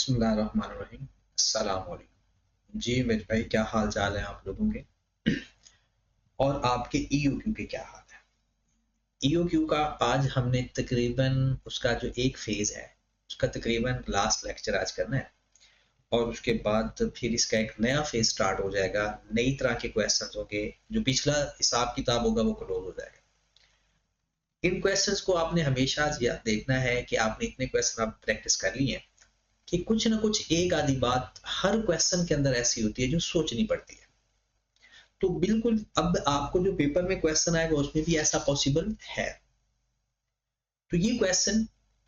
बिस्मिल्लाहिर्रहमानिर्रहीम। अस्सलाम वालेकुम। जी मेरे भाई, क्या हाल चाल है आप लोगों के? और आपके ईओक्यू के क्या हाल है? ईओक्यू का आज हमने तकरीबन उसका जो एक फेज है उसका तकरीबन लास्ट लेक्चर आज करना है, और उसके बाद फिर इसका एक नया फेज स्टार्ट हो जाएगा। नई तरह के क्वेश्चंस होंगे, जो पिछला हिसाब किताब होगा वो क्लोज हो जाएगा। इन क्वेश्चंस को आपने हमेशा देखना है कि आपने इतने क्वेश्चन आप प्रैक्टिस कर लिए हैं कि कुछ ना कुछ एक आधी बात हर क्वेश्चन के अंदर ऐसी होती है जो सोचनी पड़ती है। तो बिल्कुल अब आपको जो पेपर में क्वेश्चन आएगा उसमें भी ऐसा पॉसिबल है। तो ये क्वेश्चन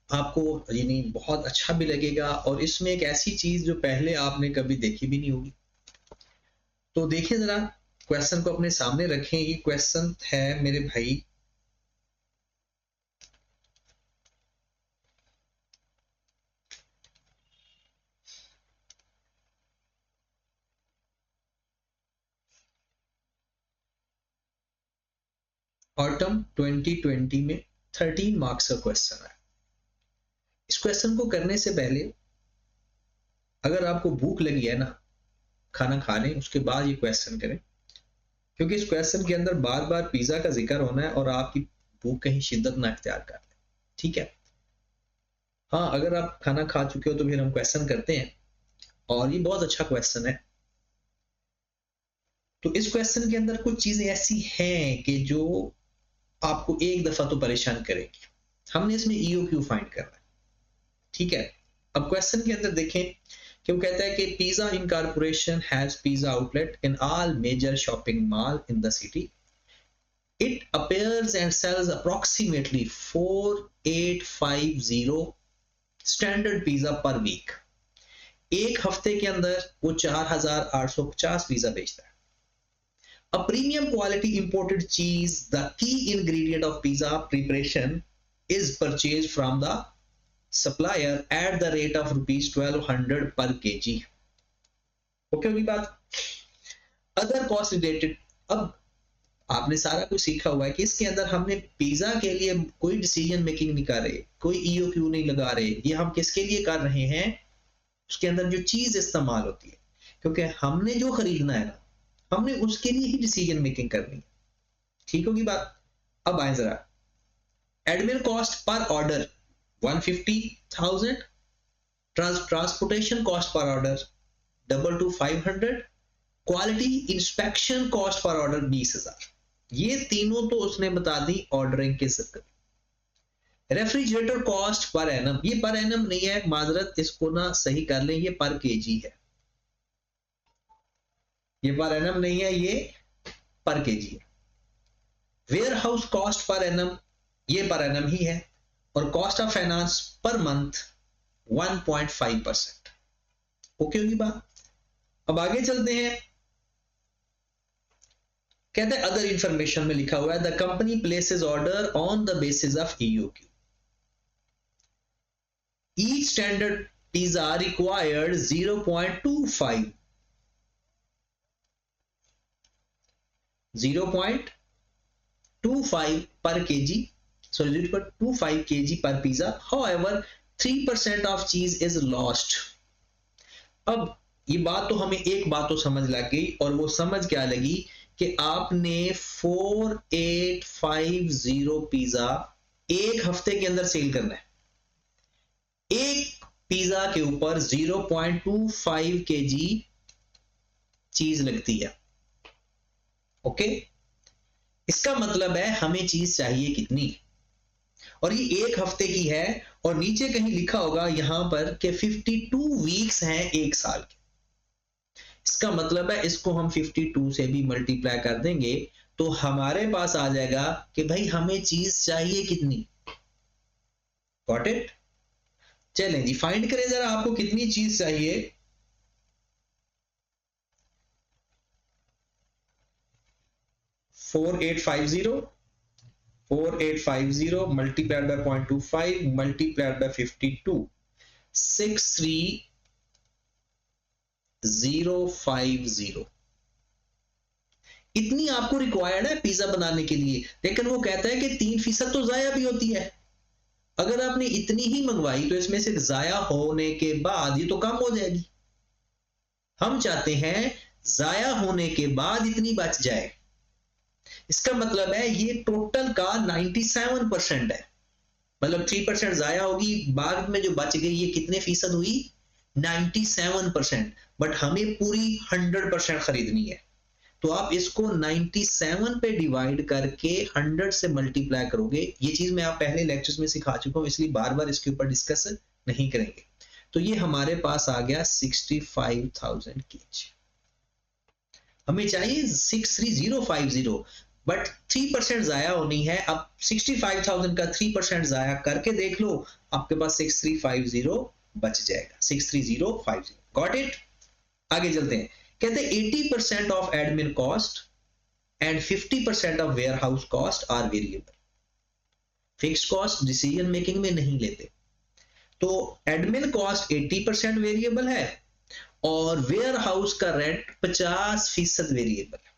आपको यानी बहुत अच्छा भी लगेगा, और इसमें एक ऐसी चीज जो पहले आपने कभी देखी भी नहीं होगी। तो देखिए जरा, क्वेश्चन को अपने सामने रखें। ये क्वेश्चन है मेरे भाई, ऑटम 2020 में 13 मार्क्स का क्वेश्चन है। इस क्वेश्चन को करने से पहले अगर आपको भूख लगी है ना, खाना खा लें, उसके बाद ये क्वेश्चन करें, क्योंकि इस क्वेश्चन के अंदर बार बार पिज्जा का जिक्र होना है और आपकी भूख कहीं शिद्दत ना इख्तियार कर ले। ठीक है? हाँ, अगर आप खाना खा चुके हो तो फिर हम क्वेश्चन करते हैं, और ये बहुत अच्छा क्वेश्चन है। तो इस क्वेश्चन के अंदर कुछ चीजें ऐसी हैं कि जो आपको एक दफा तो परेशान करेगी। हमने इसमें ईओक्यू फाइंड करना है। ठीक है? अब क्वेश्चन के अंदर देखें कि वो कहता है कि pizza incorporation has pizza outlet in all major shopping mall in the city. It appears and sells approximately 4850 standard pizza per week. एक हफ्ते के अंदर वो 4850 पिज्जा बेचता है. A premium quality imported cheese, the key ingredient of pizza preparation, is purchased from the supplier at the rate of rupees 1200 per kg. Okay होगी बात? Other cost related, अब आपने सारा कुछ सीखा हुआ है कि इसके अंदर हमने पिज्जा के लिए कोई डिसीजन मेकिंग नहीं कर रहे, कोई ईओक्यू नहीं लगा रहे। ये हम किसके लिए कर रहे हैं? उसके अंदर जो चीज इस्तेमाल होती है, क्योंकि हमने जो खरीदना है ना, हमने उसके लिए ही डिसीजन मेकिंग करनी है। ठीक होगी बात? अब आए जरा, admin cost per order 150,000, transportation cost per order 22500, quality inspection cost per order 20,000। ये तीनों तो उसने बता दी ऑर्डरिंग के circle. Refrigerator cost per annum, ये पर एनम नहीं है, माजरत, इसको ना सही कर लें, ये पर केजी है। ये पर एनम नहीं है, ये पर केजी है। Warehouse cost per annum, ये पर एनम ही है। और cost of finance per month 1.5%। Okay होगी बात? अब आगे चलते हैं। कहते हैं अदर इंफॉर्मेशन में लिखा हुआ है, the company places order on the basis of EOQ. Each standard pizza required 0.25 per kg, so 0.25 kg per pizza. However, 3% of cheese is lost. अब ये बात तो हमें एक बात तो समझ लग गई, और वो समझ क्या लगी कि आपने 4850 पिज्जा एक हफ्ते के अंदर सेल करना है। एक पिज्जा के ऊपर 0.25 केजी चीज लगती है। ओके? इसका मतलब है हमें चीज चाहिए कितनी, और ये एक हफ्ते की है, और नीचे कहीं लिखा होगा यहां पर कि 52 वीक्स हैं एक साल के। इसका मतलब है इसको हम 52 से भी मल्टीप्लाई कर देंगे तो हमारे पास आ जाएगा कि भाई हमें चीज चाहिए कितनी। Got it? चलें जी, फाइंड करें जरा आपको कितनी चीज चाहिए। Four eight five zero multiplied by 0.25 multiplied by 52, 63050। इतनी आपको रिक्वायर्ड है पिज्जा बनाने के लिए। लेकिन वो कहता है कि 3% तो जाया भी होती है। अगर आपने इतनी ही मंगवाई तो इसमें से जाया होने के बाद ये तो कम हो जाएगी। हम चाहते हैं जाया होने के बाद इतनी बच जाए। इसका मतलब है ये टोटल का 97% है, मतलब 3% जाया होगी, बाद में जो बच गई ये कितने फीसद हुई? 97%। बट हमें पूरी 100% खरीदनी है, तो आप इसको 97 पे डिवाइड करके 100 से मल्टीप्लाई करोगे। ये चीज मैं आप पहले लेक्चर्स में सिखा चुका हूं, इसलिए बार बार इसके ऊपर डिस्कस नहीं करेंगे। तो ये हमारे पास आ गया 65,000 केजी। हमें चाहिए 63050, बट 3% जाया होनी है। अब 65,000 का 3% जाया करके देख लो, आपके पास 6350 बच जाएगा। 63050, गॉट इट। आगे चलते हैं। कहते हैं 80% of admin cost and 50% of warehouse cost are variable. Fix cost decision making में नहीं लेते। तो एडमिन कॉस्ट 80% वेरिएबल है और वेयर हाउस का रेंट 50% वेरिएबल है।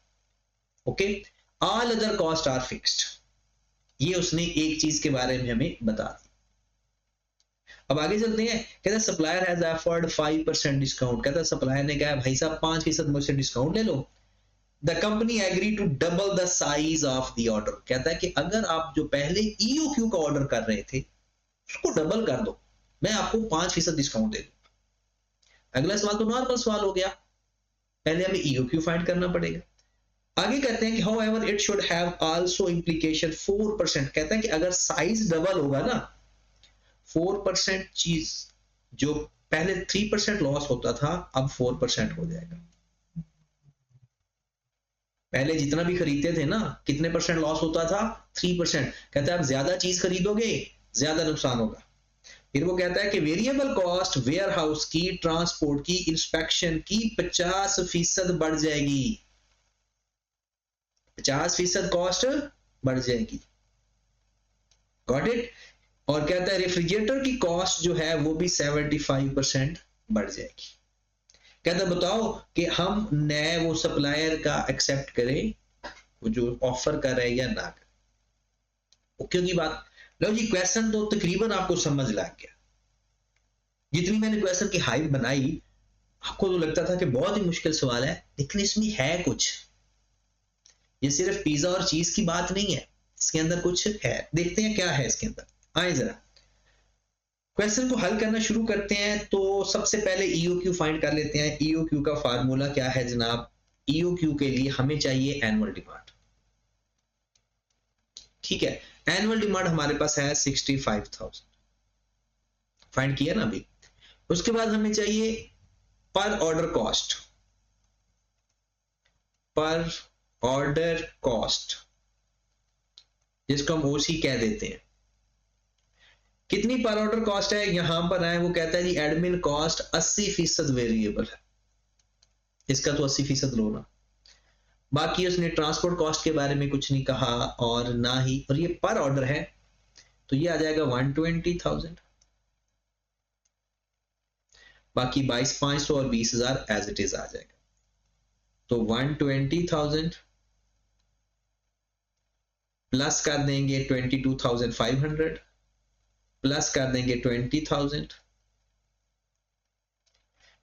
Okay, all other cost are fixed. ये उसने एक चीज के बारे में हमें बता दी। अब आगे चलते हैं। कहता है सप्लायर हैज ऑफर्ड 5% डिस्काउंट। कहता है सप्लायर ने कहा भाई साहब 5% मुझसे डिस्काउंट ले लो। The company agree to double the size of the order. कहता है कि अगर आप जो पहले ईओक्यू का ऑर्डर कर रहे थे उसको डबल कर दो, मैं आपको 5% डिस्काउंट दे दूं। अगला सवाल तो नॉर्मल सवाल हो गया, पहले हमें ईओक्यू फाइंड करना पड़ेगा। आगे कहते हैं कि however it should have also implication 4%। कहता है कि अगर साइज डबल होगा ना, 4% चीज जो पहले 3% लॉस होता था अब 4% हो जाएगा। पहले जितना भी खरीदते थे ना, कितने परसेंट लॉस होता था? 3%। कहता है आप ज्यादा चीज खरीदोगे ज्यादा नुकसान होगा। फिर वो कहता है कि वेरिएबल कॉस्ट वेयर हाउस की, ट्रांसपोर्ट की, इंस्पेक्शन की 50% बढ़ जाएगी। 50% कॉस्ट बढ़ जाएगी, गॉट इट। और कहता है रेफ्रिजरेटर की कॉस्ट जो है वो भी 75% बढ़ जाएगी। कहता बताओ कि हम नए वो सप्लायर का एक्सेप्ट करें, वो जो ऑफर कर रहे हैं या ना करें। क्योंकि बात लो जी, क्वेश्चन तो तकरीबन आपको समझ लग गया। जितनी मैंने क्वेश्चन की हाइप बनाई आपको तो लगता था कि बहुत ही मुश्किल सवाल है, लेकिन इसमें है कुछ। ये सिर्फ पिज्जा और चीज की बात नहीं है, इसके अंदर कुछ है। देखते हैं क्या है इसके अंदर। आए जरा क्वेश्चन को हल करना शुरू करते हैं। तो सबसे पहले ईओक्यू फाइंड कर लेते हैं। ईओक्यू का फार्मूला क्या है जनाब? ईओक्यू के लिए हमें चाहिए एनुअल डिमांड। ठीक है, एनुअल डिमांड हमारे पास है 65,000, फाइंड किया ना अभी। उसके बाद हमें चाहिए पर ऑर्डर कॉस्ट। पर ऑर्डर कॉस्ट जिसको हम ओसी कह देते हैं। कितनी पर ऑर्डर कॉस्ट है यहां पर है, वो कहता है जी एडमिन कॉस्ट 80% वेरिएबल है, इसका तो 80% लो ना। बाकी उसने ट्रांसपोर्ट कॉस्ट के बारे में कुछ नहीं कहा और ना ही, और ये पर ऑर्डर है तो ये आ जाएगा 120,000। बाकी 22,500 और 20,000 एज इट इज आ जाएगा। तो 120,000 प्लस कर देंगे 22,500 प्लस कर देंगे 20,000।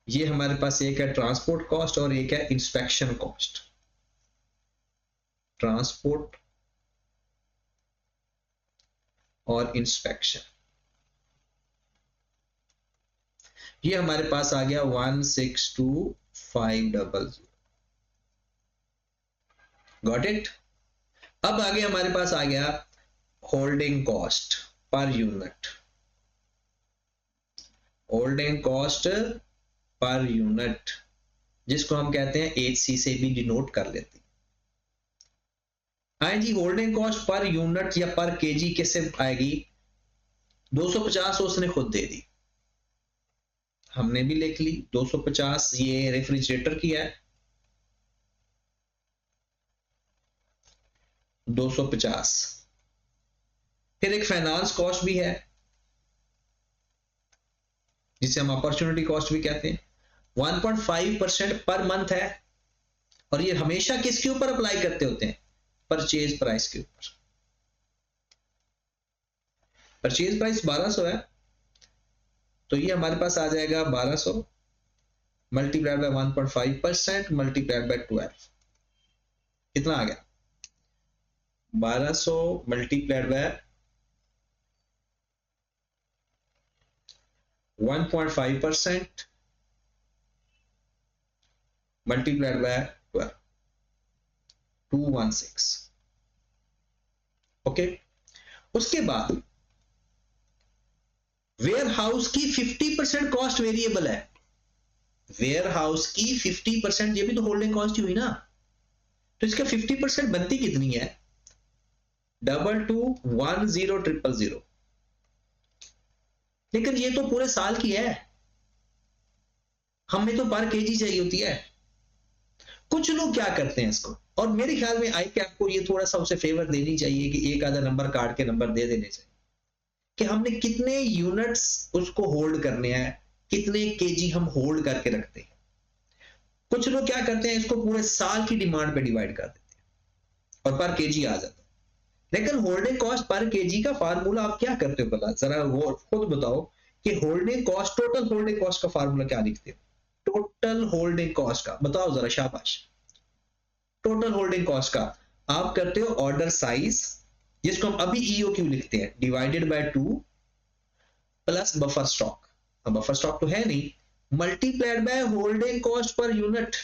ये हमारे पास एक है ट्रांसपोर्ट कॉस्ट और एक है इंस्पेक्शन कॉस्ट। ट्रांसपोर्ट और इंस्पेक्शन, ये हमारे पास आ गया 162,500। Got it. अब आगे हमारे पास आ गया holding cost per unit. Holding cost per unit जिसको हम कहते हैं एचसी से भी डिनोट कर लेते हैं। आए जी, होल्डिंग कॉस्ट पर यूनिट या पर केजी कैसे आएगी? 250 उसने खुद दे दी, हमने भी लिख ली 250। ये रेफ्रिजरेटर की है 250। फिर एक फाइनेंस कॉस्ट भी है जिसे हम अपॉर्चुनिटी कॉस्ट भी कहते हैं, 1.5% पर मंथ है। और ये हमेशा किसके ऊपर अप्लाई करते होते हैं? परचेज प्राइस के ऊपर। परचेज प्राइस 1200 है, तो ये हमारे पास आ जाएगा 1200 मल्टीप्लाइड बाय 1.5% मल्टीप्लाइड बाय 12, कितना आ गया 1200 multiplied by 1.5% multiplied by 12, 216। Okay, उसके बाद वेयर हाउस की 50% कॉस्ट वेरिएबल है, वेयर हाउस की 50%, ये भी तो होल्डिंग कॉस्ट हुई ना, तो इसका 50% बनती कितनी है 22100000, लेकिन ये तो पूरे साल की है, हमें तो पर केजी चाहिए होती है। कुछ लोग क्या करते हैं इसको, और मेरे ख्याल में आई कि आपको ये थोड़ा सा उसे फेवर देनी चाहिए कि एक आधा नंबर काट के नंबर दे देने चाहिए कि हमने कितने यूनिट्स उसको होल्ड करने हैं, कितने केजी हम होल्ड करके रखते हैं। कुछ लोग क्या करते हैं, इसको पूरे साल की डिमांड पे डिवाइड कर देते हैं और पर केजी आ जाता है। लेकिन होल्डिंग कॉस्ट पर केजी का फार्मूला आप क्या करते हो, पता जरा वो खुद बताओ कि holding cost, total holding cost का फार्मूला क्या लिखते हो, टोटल होल्डिंग कॉस्ट का बताओ जरा, शाबाश। टोटल होल्डिंग कॉस्ट का आप करते हो ऑर्डर साइज, जिसको हम अभी ईओक्यू लिखते हैं, divided by 2 plus buffer stock, अब बफर स्टॉक तो है नहीं, multiplied by holding cost per unit.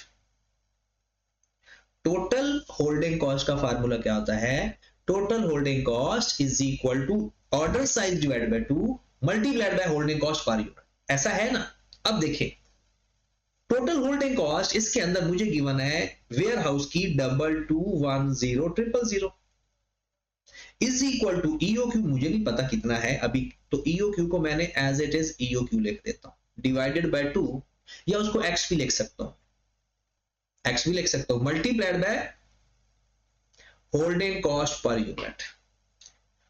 Total holding cost का फार्मूला क्या होता है, total holding cost is equal to order size divided by 2 multiplied by holding cost per unit, ऐसा है ना। अब देखिए टोटल होल्डिंग कॉस्ट, इसके अंदर मुझे गिवन है वेयर हाउस की 22100000 इज इक्वल टू ईओक्यू, मुझे नहीं पता कितना है अभी, तो ईओक्यू को मैंने एज इट इज ईओक्यू लिख देता हूं, डिवाइडेड बाय 2, या उसको एक्स भी लिख सकता हूं, एक्स भी लिख सकता हूं, multiplied by holding cost per unit.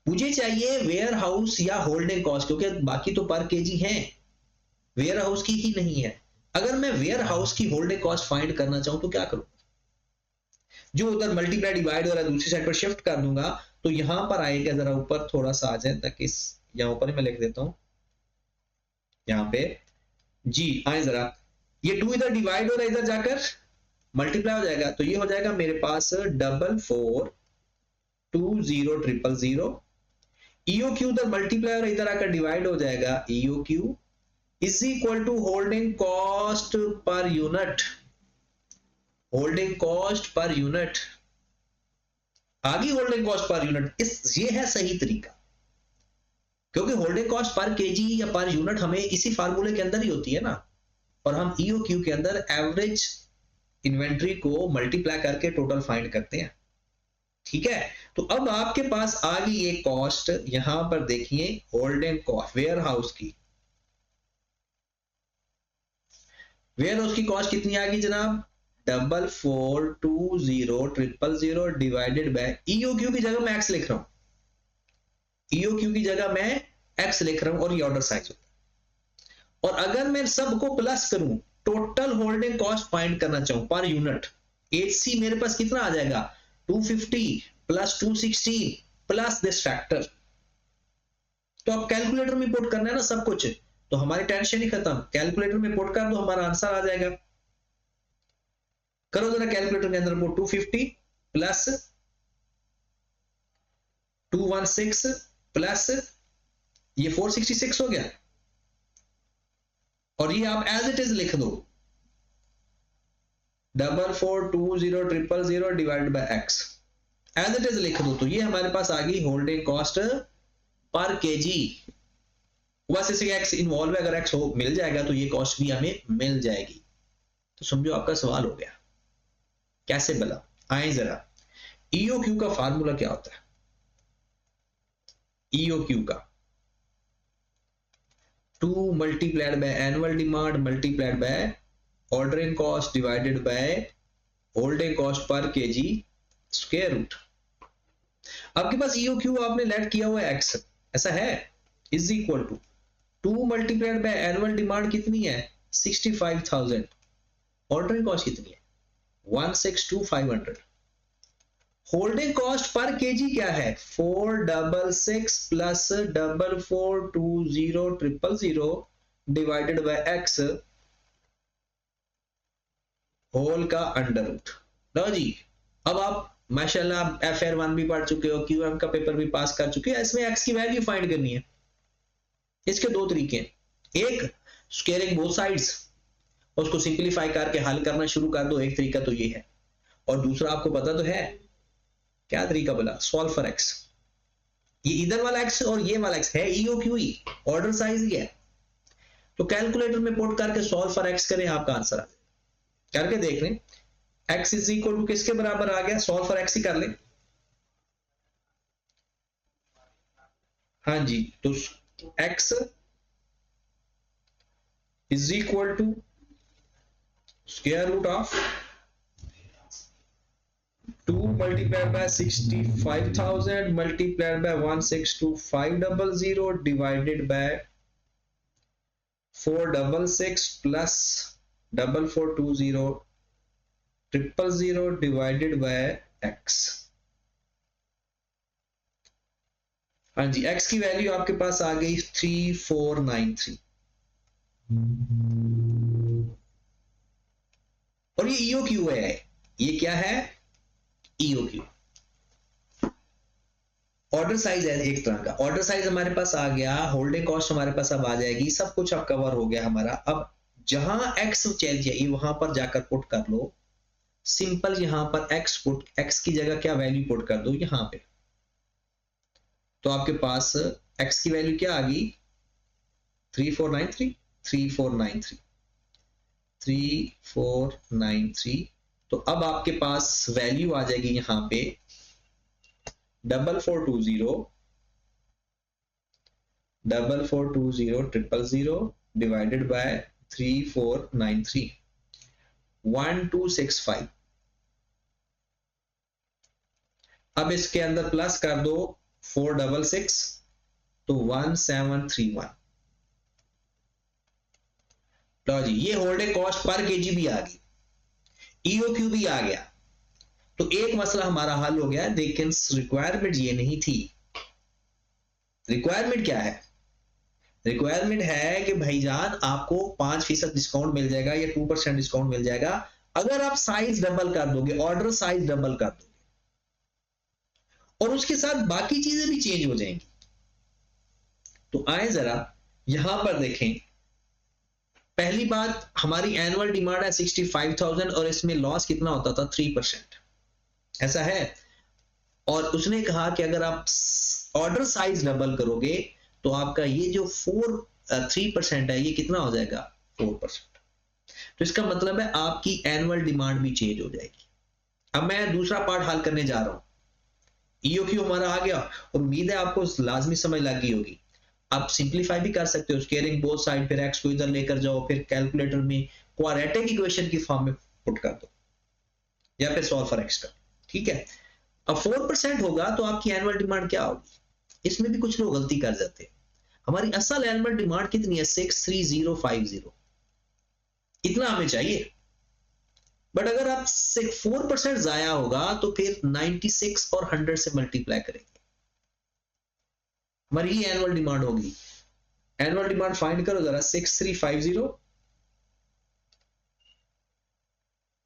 मुझे चाहिए वेयर हाउस या होल्डिंग कॉस्ट, क्योंकि बाकी तो पर केजी है, वेयर हाउस की ही नहीं है। अगर मैं वेयर हाउस की होल्डिंग कॉस्ट फाइंड करना चाहूं तो क्या करूं, जो उधर मल्टीप्लाई डिवाइड हो रहा है दूसरी साइड पर शिफ्ट कर दूंगा, तो यहां पर आएगा, जरा ऊपर थोड़ा सा आ जाए ताकि यहां ऊपर ही मैं लिख देता हूं, यहां पे जी आए जरा, ये 2 इधर डिवाइड हो रहा है, इधर जाकर मल्टीप्लाई हो जाएगा, तो ये हो जाएगा मेरे पास 44200000, ईओक्यू उधर मल्टीप्लाई हो रहा है, इधर आकर डिवाइड हो जाएगा, EOQ is equal to holding cost per unit, holding cost per unit आ गई, होल्डिंग कॉस्ट पर यूनिट, ये है सही तरीका, क्योंकि होल्डिंग कॉस्ट पर केजी या पर यूनिट हमें इसी फार्मूले के अंदर ही होती है ना, और हम ईओक्यू के अंदर एवरेज इन्वेंट्री को मल्टीप्लाई करके टोटल फाइंड करते हैं, ठीक है। तो अब आपके पास आ गई ये कॉस्ट, यहां पर देखिए होल्डिंग कॉस्ट वेयर हाउस की, वेयर हाउस की कॉस्ट कितनी आ गई जनाब 44200000 डिवाइडेड बाय ईओक्यू की जगह मैं एक्स लिख रहा हूं, ईओक्यू की जगह मैं एक्स लिख रहा हूं, और ये ऑर्डर साइज होता है। और अगर मैं सबको प्लस करूं, टोटल होल्डिंग कॉस्ट फाइंड करना चाहूं पर यूनिट, एचसी मेरे पास कितना आ जाएगा 250 प्लस 216 प्लस दिस फैक्टर, तो अब कैलकुलेटर में पुट करना है ना सब कुछ, तो हमारी टेंशन ही खत्म, कैलकुलेटर में पुट कर दो, हमारा आंसर आ जाएगा। करो जरा कैलकुलेटर के अंदर पुट, 250 प्लस 216 प्लस ये 466 हो गया, और ये आप एज इट इज लिख दो 44200000 divided by x, as it is लिख दो, तो ये हमारे पास आ गई होल्डिंग कॉस्ट पर केजी। बस इससे एक्स इन्वॉल्व है, अगर एक्स हो मिल जाएगा तो ये कॉस्ट भी हमें मिल जाएगी। तो समझो आपका सवाल हो गया, कैसे बला। आए जरा, ईओक्यू का फार्मूला क्या होता है, ईओक्यू का 2 multiplied by annual demand multiplied by ordering cost divided by holding cost per kg square root. आपके पास ईओक्यू आपने लेट किया हुआ है एक्स, ऐसा है, is equal to 2 multiplied by annual demand कितनी है 65,000, ऑर्डरिंग कॉस्ट कितनी है 162,500, होल्डिंग कॉस्ट पर केजी क्या है 466 plus 4420 divided by x whole का अंडर रूट। लो जी, अब आप माशाल्लाह FR1 भी पढ़ चुके हो, QM का पेपर भी पास कर चुके हो। इसमें एक्स की वैल्यू फाइंड करनी है। इसके दो तरीके हैं, एक स्क्वायरिंग बोथ साइड्स, उसको सिंपलीफाई करके हल करना शुरू कर दो, एक तरीका तो ये है। और दूसरा आपको पता तो है क्या तरीका बोला, सॉल्व फॉर एक्स। ये इधर वाला एक्स और ये वाला एक्स है EOQE, ऑर्डर साइज ही है। तो कैलकुलेटर में पुट करके सॉल्व फॉर एक्स करें, आपका आंसर आ जाए। करके देख लें, एक्स इज इक्वल टू किसके बराबर आ गया, सॉल्व फॉर एक्स ही कर लें। हाँ जी, तो x is equal to square root of 2 multiplied by 65,000 multiplied by 162,500 divided by 466 plus 4420 divided by x। हाँ जी, x की वैल्यू आपके पास आ गई 3493 और ये EOQ है। ये क्या है, EOQ ऑर्डर साइज है एक तरह का। ऑर्डर साइज हमारे पास आ गया, होल्डिंग कॉस्ट हमारे पास अब आ जाएगी, सब कुछ अब कवर हो गया हमारा। अब जहां x चाहिए वहां पर जाकर पुट कर लो, सिंपल यहां पर x की जगह क्या वैल्यू पुट कर दो यहां पे, तो आपके पास x की वैल्यू क्या आ गई 3493। तो अब आपके पास वैल्यू आ जाएगी यहां पे 4420 डिवाइडेड बाय 3493 1265। अब इसके अंदर प्लस कर दो 466 तो 1731। लो जी, ये होल्डिंग कॉस्ट पर केजी भी आ गई, EOQ भी आ गया। तो एक मसला हमारा हल हो गया, लेकिन रिक्वायरमेंट ये नहीं थी। रिक्वायरमेंट क्या है, रिक्वायरमेंट है कि भाईजान आपको 5% डिस्काउंट मिल जाएगा या 2% डिस्काउंट मिल जाएगा अगर आप साइज डबल कर दोगे, ऑर्डर साइज डबल कर दोगे, और उसके साथ बाकी चीजें भी चेंज हो जाएंगी। तो आए जरा यहां पर देखें, पहली बात हमारी एनुअल डिमांड है 65,000 और इसमें लॉस कितना होता था 3%, ऐसा है। और उसने कहा कि अगर आप ऑर्डर साइज डबल करोगे तो आपका ये जो 3% है ये कितना हो जाएगा 4%। तो इसका मतलब है आपकी एनुअल डिमांड भी चेंज हो जाएगी। अब मैं दूसरा पार्ट हल करने जा रहा हूं। EOQ हमारा आ गया, उम्मीद है आपको लाजमी समझ लग गई होगी। आप सिंपलीफाई भी कर सकते हो, स्क्वायरिंग बोथ साइड, फिर x को इधर लेकर जाओ, फिर कैलकुलेटर में क्वाड्रेटिक इक्वेशन की फॉर्म में पुट कर दो या फिर सॉल्व फॉर x कर, ठीक है। अब 4% होगा तो आपकी एनुअल डिमांड क्या होगी, इसमें भी कुछ लोग गलती कर जाते हैं। हमारी असल एनुअल डिमांड कितनी है 63050, इतना हमें चाहिए। बट अगर आप 4% जाया होगा तो फिर 96 और 100 से मल्टीप्लाई करेंगे, हमारी ये एनुअल डिमांड होगी। एनुअल डिमांड फाइंड करो जरा, 6350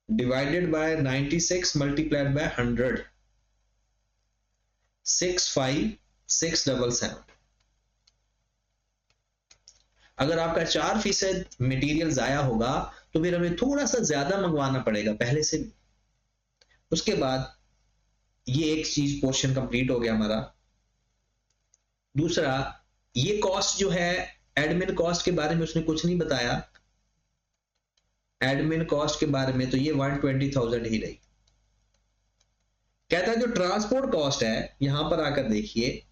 डिवाइडेड बाय 96 मल्टीप्लाइड बाय 100, 65677। अगर आपका 4% मटेरियल जाया होगा तो फिर हमें थोड़ा सा ज्यादा मंगवाना पड़ेगा पहले से भी। उसके बाद ये एक चीज पोर्शन कंप्लीट हो गया हमारा। दूसरा, ये कॉस्ट जो है एडमिन कॉस्ट के बारे में उसने कुछ नहीं बताया, एडमिन कॉस्ट के बारे में तो ये 120,000 ही रही। कहता है जो ट्रांसपोर्ट कॉस्ट है, यहां पर आकर देखिए,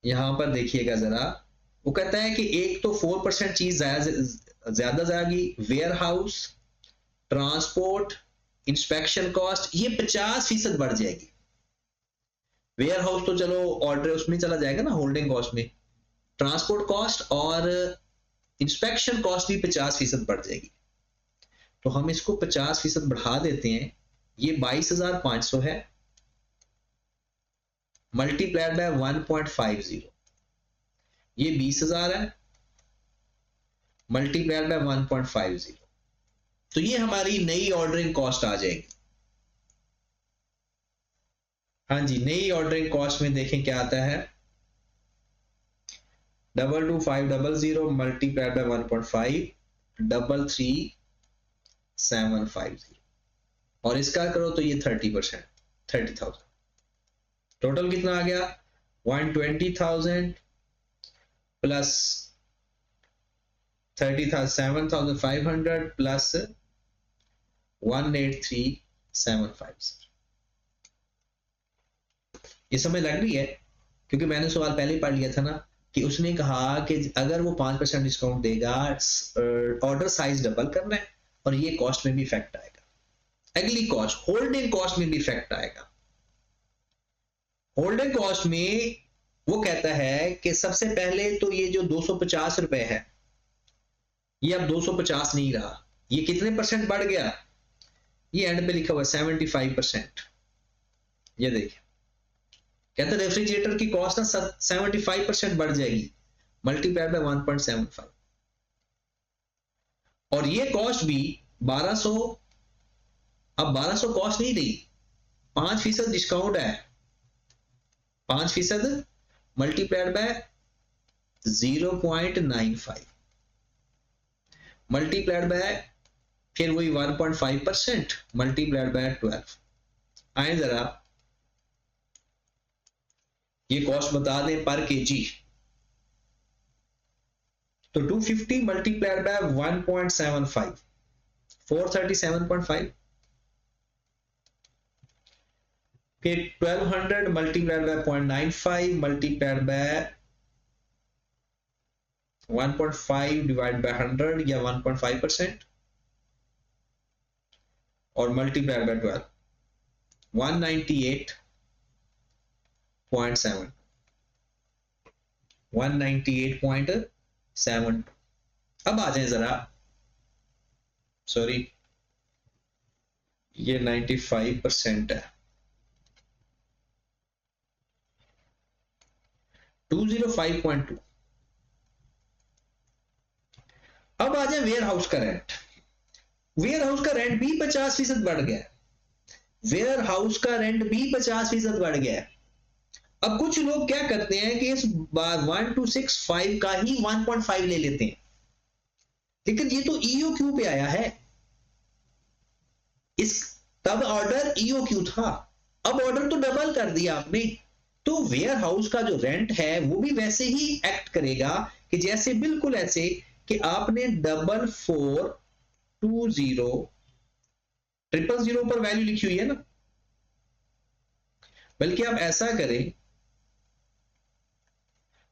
यहां पर देखिएगा जरा, वो कहता है कि एक तो 4% चीज ज्यादा जाएगी, warehouse, transport, inspection cost, ये 50% बढ़ जाएगी। वेयर हाउस तो चलो ऑर्डर उसमें चला जाएगा ना, होल्डिंग कॉस्ट में। ट्रांसपोर्ट कॉस्ट और इंस्पेक्शन कॉस्ट भी 50% बढ़ जाएगी। तो हम इसको 50% बढ़ा देते हैं, ये 22,500 है मल्टीप्लाइड बाय 1.50, ये 20,000 है मल्टीप्लाइड बाय 1.50, तो ये हमारी नई ऑर्डरिंग कॉस्ट आ जाएगी। हाँ जी, नई ऑर्डरिंग कॉस्ट में देखें क्या आता है, 22,500 मल्टीप्लाइड बाय 1.5 33,750, और इसका करो तो ये 30%, 30,000। टोटल कितना आ गया, 120,000 प्लस 37,500 प्लस 183,750। ये समझ लग रही है? क्योंकि मैंने सवाल पहले ही पढ़ लिया था ना कि उसने कहा कि अगर वो 5% डिस्काउंट देगा, ऑर्डर साइज डबल करना है, और ये कॉस्ट में भी इफेक्ट आएगा। अगली कॉस्ट होल्डिंग कॉस्ट में भी इफेक्ट आएगा। होल्डिंग कॉस्ट में वो कहता है कि सबसे पहले तो ये जो 250 रुपए है, ये अब 250 नहीं रहा, ये कितने परसेंट बढ़ गया, ये एंड पे लिखा हुआ 75%। ये देखिए, कहते हैं रेफ्रिजरेटर की कॉस्ट ना 75% बढ़ जाएगी मल्टीप्लाइड बाय 1.75, और ये कॉस्ट भी 1200, अब 1200 कॉस्ट नहीं रही, 5% डिस्काउंट है, 5% मल्टीप्लाइड बाय 0.95 मल्टीप्लाइड बाय फिर वही 1.5% मल्टीप्लाइड बाय 12। आए जरा ये कॉस्ट बता दें पर केजी, तो 250 मल्टीप्लाइड बाय 1.75 437.5, फिर 1200 multiplied by 0.95 multiplied by 1.5 divide by 100 या 1.5%, और मल्टीप्लाइड बाय 12 198.7 198.7। अब आ जाए जरा, सॉरी ये 95% है, 205.2। अब आ जाए वेयर हाउस का रेंट। वेयर हाउस का रेंट भी 50% बढ़ गया, वेयर हाउस का रेंट भी 50% बढ़ गया। अब कुछ लोग क्या करते हैं कि इस 1265 का ही 1.5 ले लेते हैं, लेकिन ये तो EOQ पे आया है, इस तब ऑर्डर EOQ था, अब ऑर्डर तो डबल कर दिया आपने, तो वेयर हाउस का जो रेंट है वो भी वैसे ही एक्ट करेगा कि जैसे बिल्कुल ऐसे कि आपने 4420 पर वैल्यू लिखी हुई है ना, बल्कि आप ऐसा करें,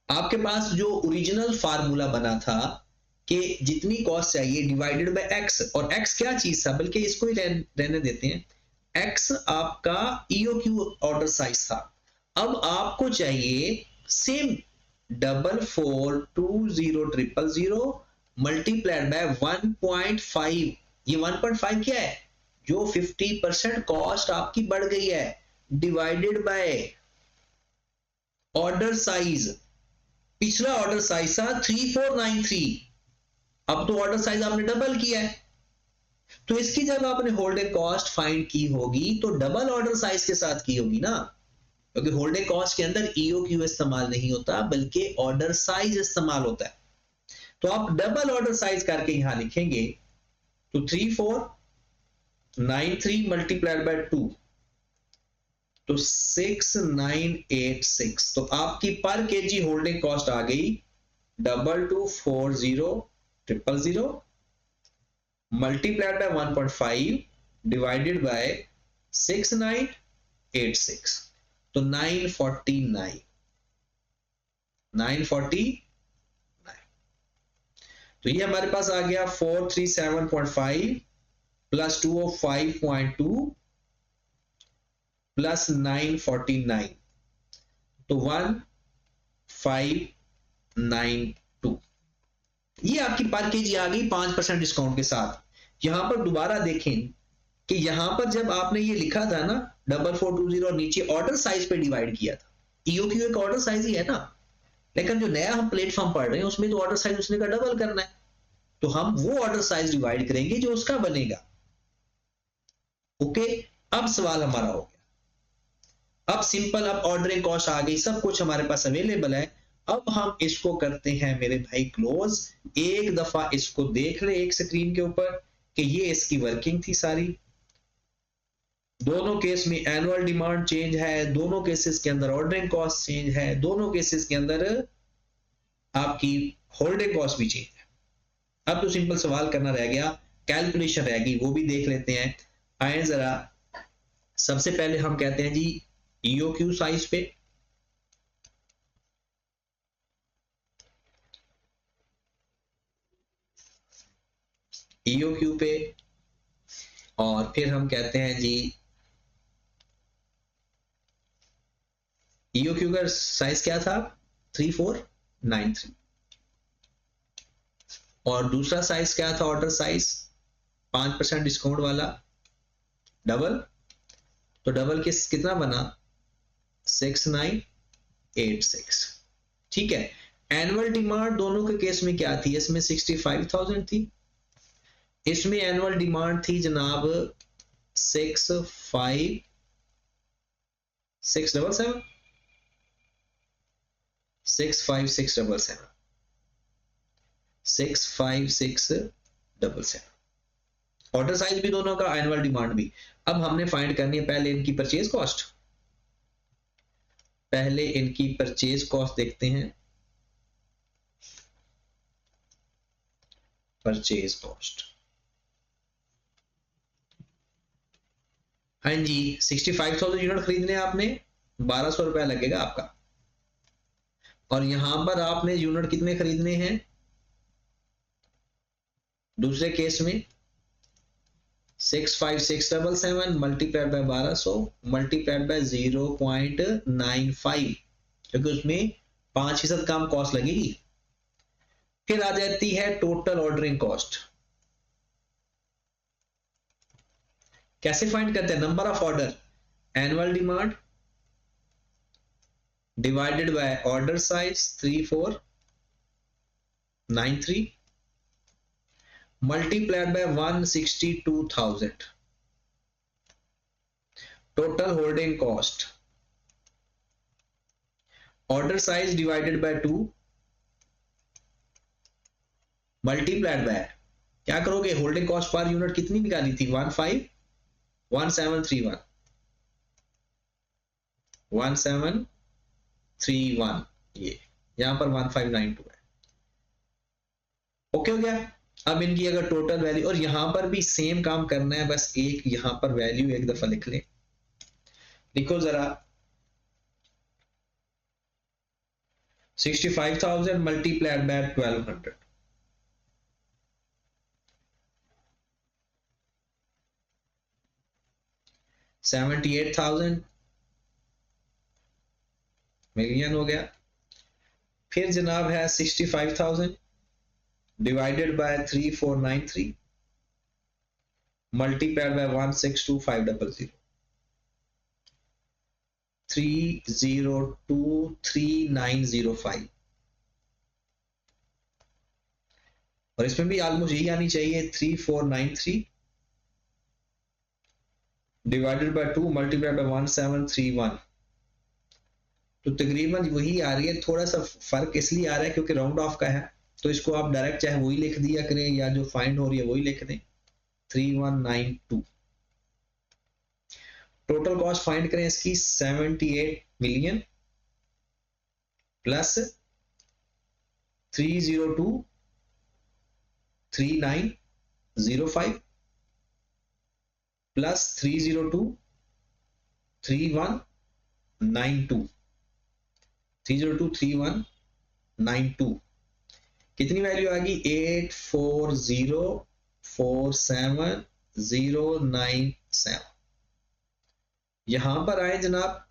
आपके पास जो ओरिजिनल फार्मूला बना था कि जितनी कॉस्ट चाहिए डिवाइडेड बाय एक्स, और एक्स क्या चीज था, बल्कि इसको ही रहने देते हैं, एक्स आपका EOQ ऑर्डर साइज था। अब आपको चाहिए सेम 4420 मल्टीप्लाइड बाय 1.5, ये 1.5 क्या है, जो 50% कॉस्ट आपकी बढ़ गई है, डिवाइडेड बाय ऑर्डर साइज। पिछला ऑर्डर साइज था 3493, अब तो ऑर्डर साइज आपने डबल किया है, तो इसकी जब आपने होल्डिंग कॉस्ट फाइंड की होगी तो डबल ऑर्डर साइज के साथ की होगी ना, क्योंकि होल्डिंग कॉस्ट के अंदर EOQ इस्तेमाल नहीं होता बल्कि ऑर्डर साइज इस्तेमाल होता है। तो आप डबल ऑर्डर साइज करके यहां लिखेंगे, तो 3493 मल्टीप्लाइड बाय 2 तो 6986, तो आपकी पर केजी होल्डिंग कॉस्ट आ गई 2240,000 मल्टीप्लाइड बाय 1.5 डिवाइडेड बाय 6986, तो 949। तो ये हमारे पास आ गया 437.5 प्लस 205.2 प्लस 949, तो 1592। ये आपकी पर केजी आ गई 5% डिस्काउंट के साथ। यहां पर दोबारा देखें कि यहां पर जब आपने ये लिखा था ना 4420 और नीचे ऑर्डर साइज पे डिवाइड किया था, ईओक्यू एक ऑर्डर साइज ही है ना, लेकिन जो नया हम प्लेटफॉर्म पढ़ रहे हैं उसमें तो ऑर्डर साइज उसने का डबल करना है, तो हम वो ऑर्डर साइज डिवाइड करेंगे जो उसका बनेगा। ओके, अब सवाल हमारा हो गया, अब सिंपल, अब ऑर्डरिंग कॉस्ट आ गई, सब कुछ हमारे पास अवेलेबल है। अब हम इसको करते हैं मेरे भाई क्लोज, एक दफा इसको देख ले एक स्क्रीन के ऊपर कि ये इसकी वर्किंग थी सारी। दोनों केस में एनुअल डिमांड चेंज है, दोनों केसेस के अंदर ऑर्डरिंग कॉस्ट चेंज है, दोनों केसेस के अंदर आपकी होल्डिंग कॉस्ट भी चेंज है। अब तो सिंपल सवाल करना रह गया, कैलकुलेशन रह गई, वो भी देख लेते हैं। आए जरा, सबसे पहले हम कहते हैं जी ईओक्यू साइज पे, ईओक्यू पे, और फिर हम कहते हैं जी ईओक्यू का साइज क्या था 3493, और दूसरा साइज क्या था ऑर्डर साइज 5% डिस्काउंट वाला डबल, तो डबल कितना बना 6986। ठीक है, एनुअल डिमांड दोनों के केस में क्या थी, इसमें 65,000 थी, इसमें एनुअल डिमांड थी जनाब 65677 65677 65677, ऑर्डर साइज भी दोनों का, एनुअल डिमांड भी। अब हमने फाइंड करनी है पहले इनकी परचेज कॉस्ट, पहले इनकी परचेज कॉस्ट देखते हैं, परचेज कॉस्ट, हाँ जी 65,000 यूनिट खरीदने आपने 1200 रुपया लगेगा आपका, और यहां पर आपने यूनिट कितने खरीदने हैं दूसरे केस में 65677 मल्टीप्लाइड बाय 1200 मल्टीप्लाइड बाय 0.95, क्योंकि उसमें 5% कम कॉस्ट लगेगी। फिर आ जाती है टोटल ऑर्डरिंग कॉस्ट, कैसे फाइंड करते हैं, number of order, annual demand divided by order size 3493 multiplied by 162,000, total holding cost, order size divided by 2 multiplied by, क्या करोगे, होल्डिंग कॉस्ट पर यूनिट कितनी निकाली थी 1731 1731, ये यहां पर 1592 है। ओके हो गया। अब इनकी अगर टोटल वैल्यू, और यहां पर भी सेम काम करना है, बस एक यहां पर वैल्यू एक दफा लिख ले, लिखो जरा 65,000 मल्टीप्लाइड बाय 1200, 78,000 मिलियन हो गया। फिर जनाब है 65,000 डिवाइडेड बाय 3493 मल्टीप्लाइड बाय 162,500, 3023905, और इसमें भी ऑलमोस्ट यही आनी चाहिए 3493 डिवाइडेड बाय 2 मल्टीप्लाइड बाय 1731, तो तकरीबन वही आ रही है, थोड़ा सा फर्क इसलिए आ रहा है क्योंकि राउंड ऑफ का है, तो इसको आप डायरेक्ट चाहे वही लिख दिया करें या जो फाइंड हो रही है वही लिख दें 3192। टोटल कॉस्ट फाइंड करें इसकी 78 मिलियन प्लस 3023905 प्लस 3023192, 3023192 कितनी वैल्यू आ गई 84047097। यहां पर आए जनाब,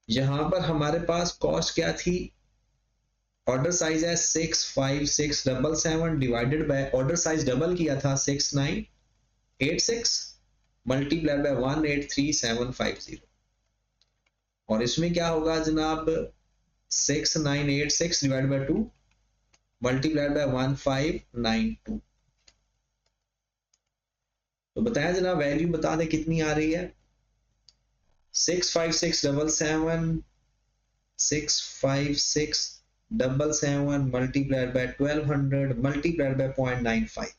यहां पर हमारे पास कॉस्ट क्या थी, ऑर्डर साइज है 65677 divided by order size double किया था 6986, 86 मल्टीप्लाई बाय 183750, और इसमें क्या होगा जनाब 6986 डिवाइड बाय 2 मल्टीप्लाई बाय 1592। तो बताया जनाब, वैल्यू बता दें कितनी आ रही है। 65677 मल्टीप्लाइड बाय 1200 मल्टीप्लाइड बाय 0.95,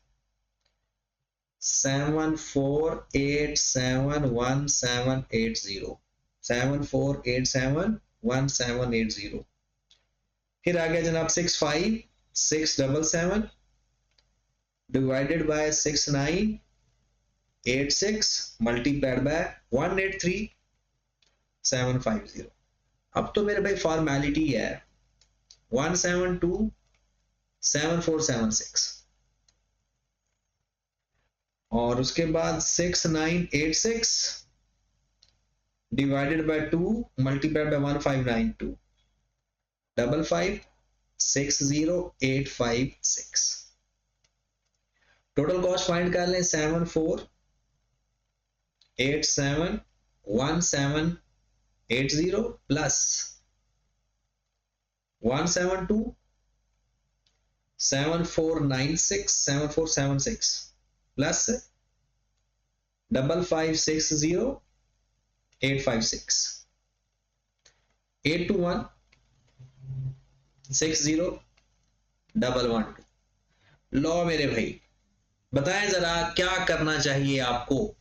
74871780, 74871780। फिर आ गया जनाब 65677 डिवाइडेड बाय 6986 मल्टीप्लाइड बाय 183750। अब तो मेरे भाई फॉर्मेलिटी है 1727476, और उसके बाद 6986 divided by 2 multiplied bye 1592, 5560856। Total cost find कर लें 74871780 प्लस 1727496 प्लस 5560856, 8216011। लो मेरे भाई, बताएं जरा क्या करना चाहिए आपको।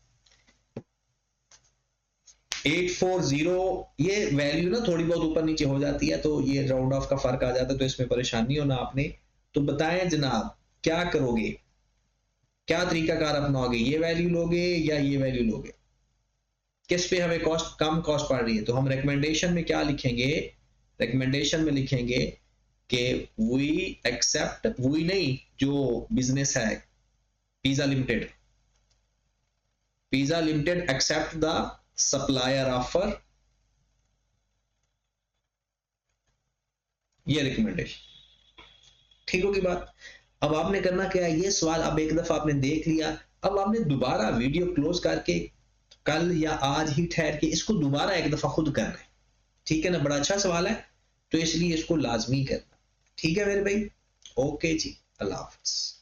840, ये वैल्यू ना थोड़ी बहुत ऊपर नीचे हो जाती है, तो ये राउंड ऑफ का फर्क आ जाता है, तो इसमें परेशान नहीं होना आपने। तो बताएं जनाब क्या करोगे, क्या तरीकाकार अपनाओगे, ये वैल्यू लोगे या ये वैल्यू लोगे, किस पे हमें कॉस्ट कम कॉस्ट पड़ रही है। तो हम रिकमेंडेशन में क्या लिखेंगे, रिकमेंडेशन में लिखेंगे कि वी एक्सेप्ट, वी नहीं, जो बिजनेस है pizza limited, pizza limited accept the supplier offer, ये रिकमेंडेशन। ठीक होगी बात। अब आपने करना क्या है, ये सवाल अब एक दफा आपने देख लिया, अब आपने दोबारा वीडियो क्लोज करके कल या आज ही ठहर के इसको दोबारा एक दफा खुद करना है। ठीक है ना, बड़ा अच्छा सवाल है, तो इसलिए इसको लाजमी करना। ठीक है मेरे भाई, ओके जी, अल्लाह हाफिज।